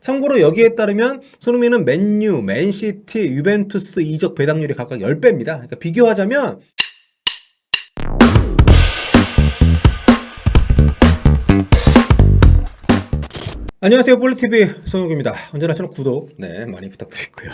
참고로 여기에 따르면 손흥민은 맨유, 맨시티, 유벤투스 이적 배당률이 각각 10배입니다. 그러니까 비교하자면 안녕하세요, 볼리TV 송욱입니다. 언제나 채널 구독 많이 부탁드리고요.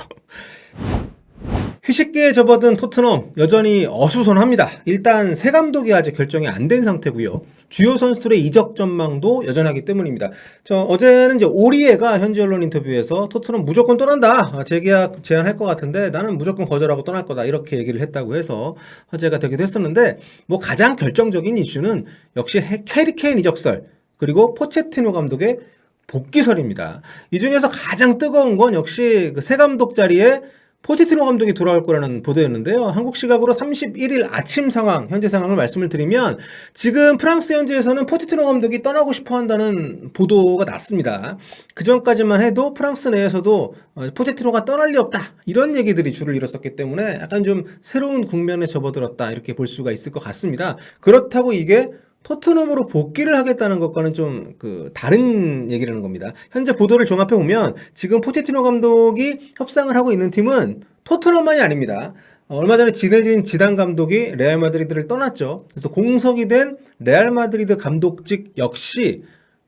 휴식기에 접어든 토트넘 여전히 어수선합니다. 일단 새 감독이 아직 결정이 안 된 상태고요. 주요 선수들의 이적 전망도 여전하기 때문입니다. 어제는 이제 오리에가 현지 언론 인터뷰에서 토트넘 무조건 떠난다. 재계약 제안할 것 같은데 나는 무조건 거절하고 떠날 거다. 이렇게 얘기를 했다고 해서 화제가 되기도 했었는데 가장 결정적인 이슈는 역시 해리 케인 이적설 그리고 포체티노 감독의 복귀설입니다. 이 중에서 가장 뜨거운 건 역시 그 새 감독 자리에 포체티노 감독이 돌아올 거라는 보도였는데요. 한국 시각으로 31일 아침 상황, 현재 상황을 말씀을 드리면 지금 프랑스 현지에서는 포체티노 감독이 떠나고 싶어 한다는 보도가 났습니다. 그 전까지만 해도 프랑스 내에서도 포체티노가 떠날 리 없다. 이런 얘기들이 줄을 이뤘었기 때문에 약간 좀 새로운 국면에 접어들었다. 이렇게 볼 수가 있을 것 같습니다. 그렇다고 이게 토트넘으로 복귀를 하겠다는 것과는 좀 다른 얘기라는 겁니다. 현재 보도를 종합해 보면 지금 포체티노 감독이 협상을 하고 있는 팀은 토트넘만이 아닙니다. 얼마 전에 지네딘 지단 감독이 레알 마드리드를 떠났죠. 그래서 공석이 된 레알 마드리드 감독직 역시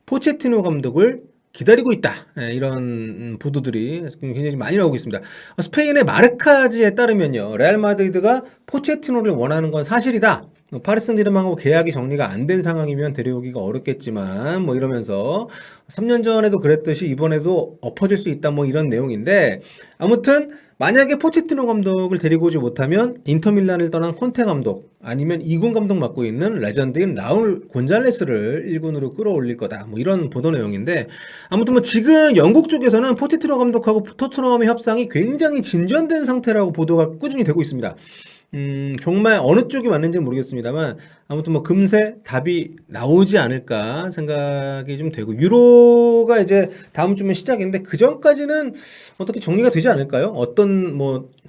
포체티노 감독을 기다리고 있다. 이런 보도들이 굉장히 많이 나오고 있습니다. 스페인의 마르카지에 따르면요, 레알 마드리드가 포체티노를 원하는 건 사실이다. 파리 생제르맹하고 계약이 정리가 안 된 상황이면 데려오기가 어렵겠지만 이러면서 3년 전에도 그랬듯이 이번에도 엎어질 수 있다 이런 내용인데, 아무튼 만약에 포체티노 감독을 데리고 오지 못하면 인터밀란을 떠난 콘테 감독 아니면 2군 감독 맡고 있는 레전드인 라울 곤잘레스를 1군으로 끌어올릴 거다 이런 보도 내용인데, 아무튼 지금 영국 쪽에서는 포체티노 감독하고 토트넘의 협상이 굉장히 진전된 상태라고 보도가 꾸준히 되고 있습니다. 정말 어느 쪽이 맞는지는 모르겠습니다만 아무튼 금세 답이 나오지 않을까 생각이 좀 되고, 유로가 이제 다음 주면 시작인데 그 전까지는 어떻게 정리가 되지 않을까요? 어떤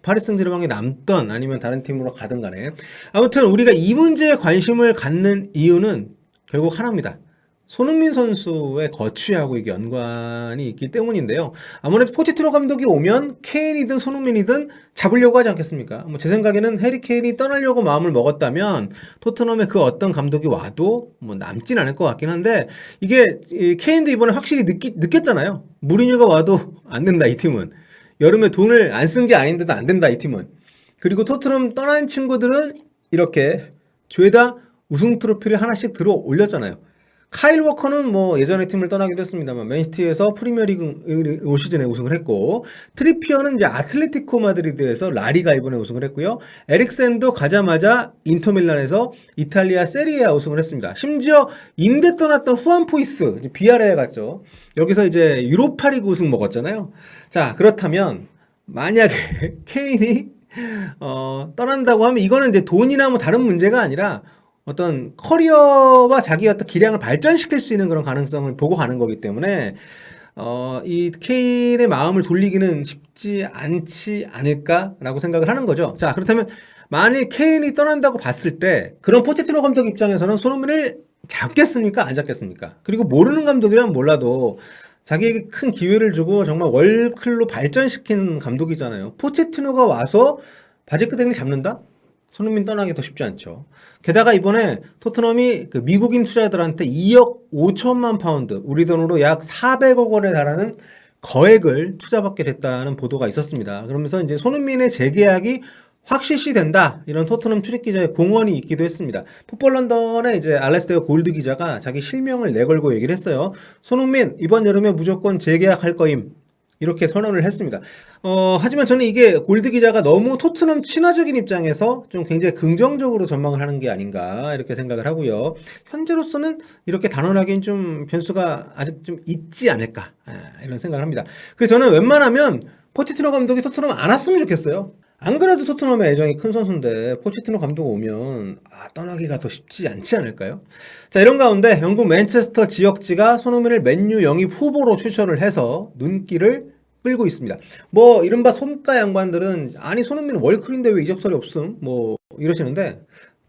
파리 생제르맹에 남던 아니면 다른 팀으로 가든 간에 아무튼 우리가 이 문제에 관심을 갖는 이유는 결국 하나입니다. 손흥민 선수의 거취하고 이게 연관이 있기 때문인데요. 아무래도 포체티노 감독이 오면 케인이든 손흥민이든 잡으려고 하지 않겠습니까? 제 생각에는 해리 케인이 떠나려고 마음을 먹었다면 토트넘에 그 어떤 감독이 와도 남진 않을 것 같긴 한데, 이게 케인도 이번에 확실히 느꼈잖아요. 무리뉴가 와도 안 된다, 이 팀은. 여름에 돈을 안 쓴 게 아닌데도 안 된다, 이 팀은. 그리고 토트넘 떠난 친구들은 이렇게 죄다 우승 트로피를 하나씩 들어 올렸잖아요. 카일 워커는 예전에 팀을 떠나기도 했습니다만 맨시티에서 프리미어리그 올 시즌에 우승을 했고, 트리피어는 이제 아틀레티코 마드리드에서 라리가 이번에 우승을 했고요. 에릭센도 가자마자 인터밀란에서 이탈리아 세리아 우승을 했습니다. 심지어 인대 떠났던 후안 포이스 비아레에 갔죠. 여기서 이제 유로파리그 우승 먹었잖아요. 자, 그렇다면 만약에 케인이 떠난다고 하면 이거는 이제 돈이나 다른 문제가 아니라 어떤 커리어와 자기 어떤 기량을 발전시킬 수 있는 그런 가능성을 보고 가는 거기 때문에 이 케인의 마음을 돌리기는 쉽지 않지 않을까라고 생각을 하는 거죠. 자, 그렇다면 만일 케인이 떠난다고 봤을 때 그런 포체티노 감독 입장에서는 손흥민을 잡겠습니까? 안 잡겠습니까? 그리고 모르는 감독이라면 몰라도 자기에게 큰 기회를 주고 정말 월클로 발전시킨 감독이잖아요. 포체티노가 와서 바지끄댕이 잡는다? 손흥민 떠나기 더 쉽지 않죠. 게다가 이번에 토트넘이 미국인 투자자들한테 2억 5천만 파운드, 우리 돈으로 약 400억 원에 달하는 거액을 투자받게 됐다는 보도가 있었습니다. 그러면서 이제 손흥민의 재계약이 확실시 된다, 이런 토트넘 출입 기자의 공언이 있기도 했습니다. 풋볼 런던의 이제 알레스테어 골드 기자가 자기 실명을 내걸고 얘기를 했어요. 손흥민 이번 여름에 무조건 재계약할 거임, 이렇게 선언을 했습니다. 하지만 저는 이게 골드 기자가 너무 토트넘 친화적인 입장에서 좀 굉장히 긍정적으로 전망을 하는 게 아닌가 이렇게 생각을 하고요. 현재로서는 이렇게 단언하기엔 좀 변수가 아직 좀 있지 않을까 이런 생각을 합니다. 그래서 저는 웬만하면 포체티노 감독이 토트넘 안 왔으면 좋겠어요. 안 그래도 토트넘의 애정이 큰 선수인데 포체티노 감독 오면 떠나기가 더 쉽지 않지 않을까요? 자, 이런 가운데 영국 맨체스터 지역지가 손흥민을 맨유 영입 후보로 추천을 해서 눈길을 끌고 있습니다. 이른바 손가 양반들은 아니 손흥민 월클인데 왜 이적설이 없음? 이러시는데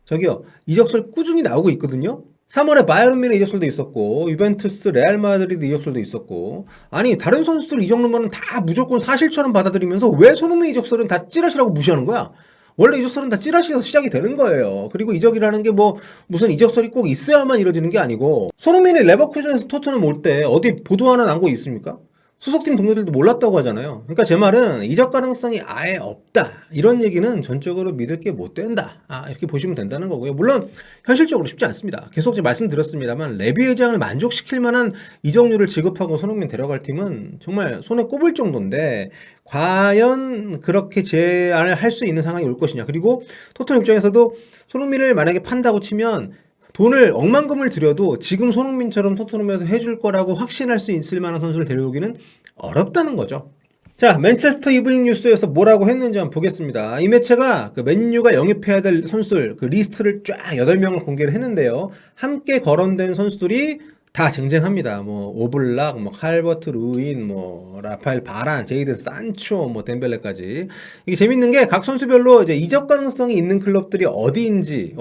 저기요, 이적설 꾸준히 나오고 있거든요. 3월에 바이에른 뮌헨 이적설도 있었고 유벤투스, 레알 마드리드 이적설도 있었고 아니 다른 선수들 이 정도면 다 무조건 사실처럼 받아들이면서 왜 손흥민 이적설은 다 찌라시라고 무시하는 거야? 원래 이적설은 다 찌라시에서 시작이 되는 거예요. 그리고 이적이라는 게 뭐 무슨 이적설이 꼭 있어야만 이루어지는 게 아니고 손흥민이 레버쿠젠에서 토트넘 올 때 어디 보도 하나 난 거 있습니까? 소속팀 동료들도 몰랐다고 하잖아요. 그러니까 제 말은 이적 가능성이 아예 없다. 이런 얘기는 전적으로 믿을 게 못 된다. 이렇게 보시면 된다는 거고요. 물론 현실적으로 쉽지 않습니다. 계속 제가 말씀드렸습니다만 레비 회장을 만족시킬 만한 이적료를 지급하고 손흥민 데려갈 팀은 정말 손에 꼽을 정도인데 과연 그렇게 제안을 할 수 있는 상황이 올 것이냐. 그리고 토트넘 입장에서도 손흥민을 만약에 판다고 치면 돈을 억만금을 들여도 지금 손흥민처럼 토트넘에서 해줄 거라고 확신할 수 있을 만한 선수를 데려오기는 어렵다는 거죠. 자, 맨체스터 이브닝 뉴스에서 뭐라고 했는지 한번 보겠습니다. 이 매체가 그 맨유가 영입해야 될 선수들 그 리스트를 쫙 8명을 공개를 했는데요. 함께 거론된 선수들이 다 쟁쟁합니다. 뭐 오블락, 뭐 칼버트 루인, 뭐 라파엘 바란, 제이든 산초, 뭐 덴벨레까지. 이게 재밌는 게 각 선수별로 이제 이적 가능성이 있는 클럽들이 어디인지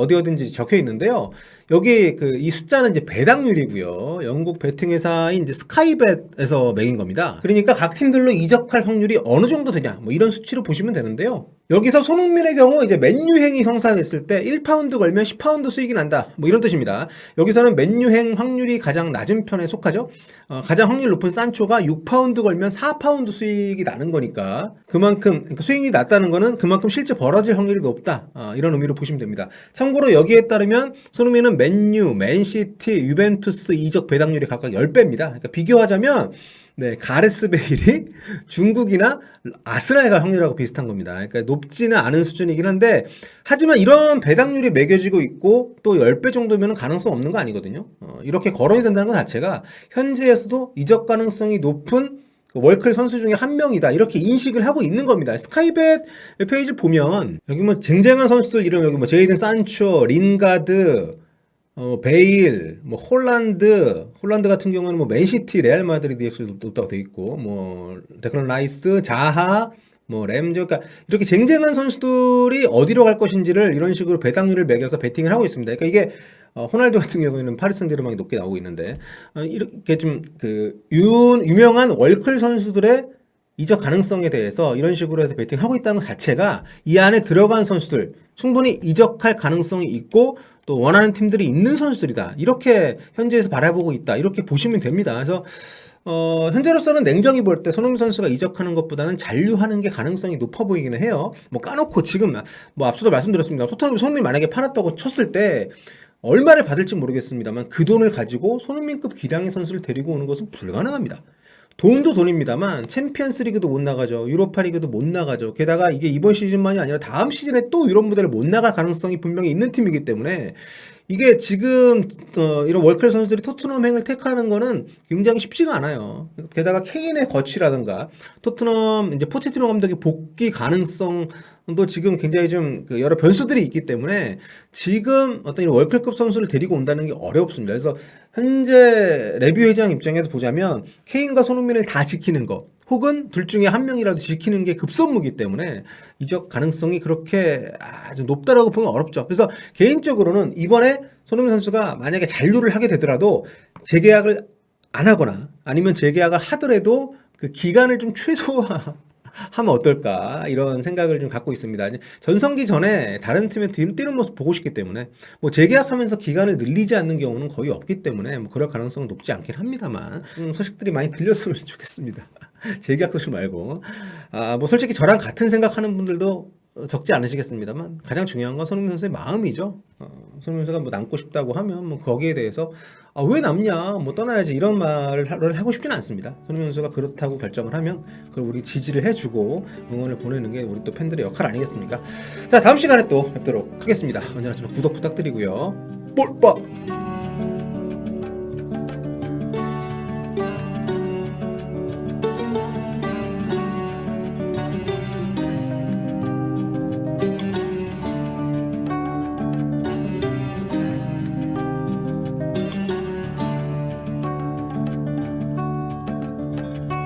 적혀 있는데요. 여기 그 이 숫자는 이제 배당률이고요. 영국 베팅 회사인 이제 스카이벳에서 매긴 겁니다. 그러니까 각 팀들로 이적할 확률이 어느 정도 되냐, 뭐 이런 수치로 보시면 되는데요. 여기서 손흥민의 경우 이제 맨유행이 성사됐을 때 1파운드 걸면 10파운드 수익이 난다. 뭐 이런 뜻입니다. 여기서는 맨유행 확률이 가장 낮은 편에 속하죠. 가장 확률 높은 산초가 6파운드 걸면 4파운드 수익이 나는 거니까 그만큼 수익이 낮다는 거는 그만큼 실제 벌어질 확률이 높다. 이런 의미로 보시면 됩니다. 참고로 여기에 따르면 손흥민은 맨유, 맨시티, 유벤투스 이적 배당률이 각각 10배입니다. 그러니까 비교하자면 네, 가레스 베일이 중국이나 아스날에 갈 확률하고 비슷한 겁니다. 그러니까 높지는 않은 수준이긴 한데 하지만 이런 배당률이 매겨지고 있고 또 10배 정도면 가능성 없는 거 아니거든요. 이렇게 거론이 된다는 것 자체가 현지에서도 이적 가능성이 높은 월클 선수 중에 한 명이다 이렇게 인식을 하고 있는 겁니다. 스카이벳 페이지 보면 여기 뭐 쟁쟁한 선수들 이름 여기 뭐 제이든 산초, 린가드, 베일, 뭐 홀란드 같은 경우는 뭐 맨시티, 레알 마드리드 역시도 높다고 돼 있고, 뭐 데클런 라이스, 자하, 뭐 램즈, 그러니까 이렇게 쟁쟁한 선수들이 어디로 갈 것인지를 이런 식으로 배당률을 매겨서 베팅을 하고 있습니다. 그러니까 이게 호날두 같은 경우에는 파리 생제르맹이 높게 나오고 있는데 이렇게 좀 그 유명한 월클 선수들의 이적 가능성에 대해서 이런 식으로 해서 베팅하고 있다는 것 자체가 이 안에 들어간 선수들 충분히 이적할 가능성이 있고 또 원하는 팀들이 있는 선수들이다. 이렇게 현지에서 바라보고 있다. 이렇게 보시면 됩니다. 그래서 현재로서는 냉정히 볼 때 손흥민 선수가 이적하는 것보다는 잔류하는 게 가능성이 높아 보이기는 해요. 뭐 까놓고 지금 뭐 앞서도 말씀드렸습니다. 토트넘이 손흥민 만약에 팔았다고 쳤을 때 얼마를 받을지 모르겠습니다만 그 돈을 가지고 손흥민급 기량의 선수를 데리고 오는 것은 불가능합니다. 돈도 돈입니다만 챔피언스 리그도 못 나가죠. 유로파 리그도 못 나가죠. 게다가 이게 이번 시즌만이 아니라 다음 시즌에 또 유럽 무대를 못 나갈 가능성이 분명히 있는 팀이기 때문에 이게 지금 이런 월클 선수들이 토트넘행을 택하는 거는 굉장히 쉽지가 않아요. 게다가 케인의 거취라든가 토트넘 이제 포체티노 감독의 복귀 가능성도 지금 굉장히 좀 그 여러 변수들이 있기 때문에 지금 어떤 이런 월클급 선수를 데리고 온다는 게 어렵습니다. 그래서 현재 레비 회장 입장에서 보자면 케인과 손흥민을 다 지키는 거 혹은 둘 중에 한 명이라도 지키는 게 급선무기 때문에 이적 가능성이 그렇게 아주 높다라고 보면 어렵죠. 그래서 개인적으로는 이번에 손흥민 선수가 만약에 잔류를 하게 되더라도 재계약을 안 하거나 아니면 재계약을 하더라도 그 기간을 좀 최소화하면 어떨까 이런 생각을 좀 갖고 있습니다. 전성기 전에 다른 팀에 뛰는 모습 보고 싶기 때문에 뭐 재계약하면서 기간을 늘리지 않는 경우는 거의 없기 때문에 뭐 그럴 가능성은 높지 않긴 합니다만 소식들이 많이 들렸으면 좋겠습니다. 재계약 소식 말고 뭐 솔직히 저랑 같은 생각하는 분들도 적지 않으시겠습니다만 가장 중요한 건 손흥민 선수의 마음이죠. 손흥민 선수가 뭐 남고 싶다고 하면 뭐 거기에 대해서 왜 남냐 뭐 떠나야지 이런 말을 하고 싶지는 않습니다. 손흥민 선수가 그렇다고 결정을 하면 그걸 우리 지지를 해주고 응원을 보내는 게 우리 또 팬들의 역할 아니겠습니까? 자 다음 시간에 또 뵙도록 하겠습니다. 언제나 좀 구독 부탁드리고요. 볼빠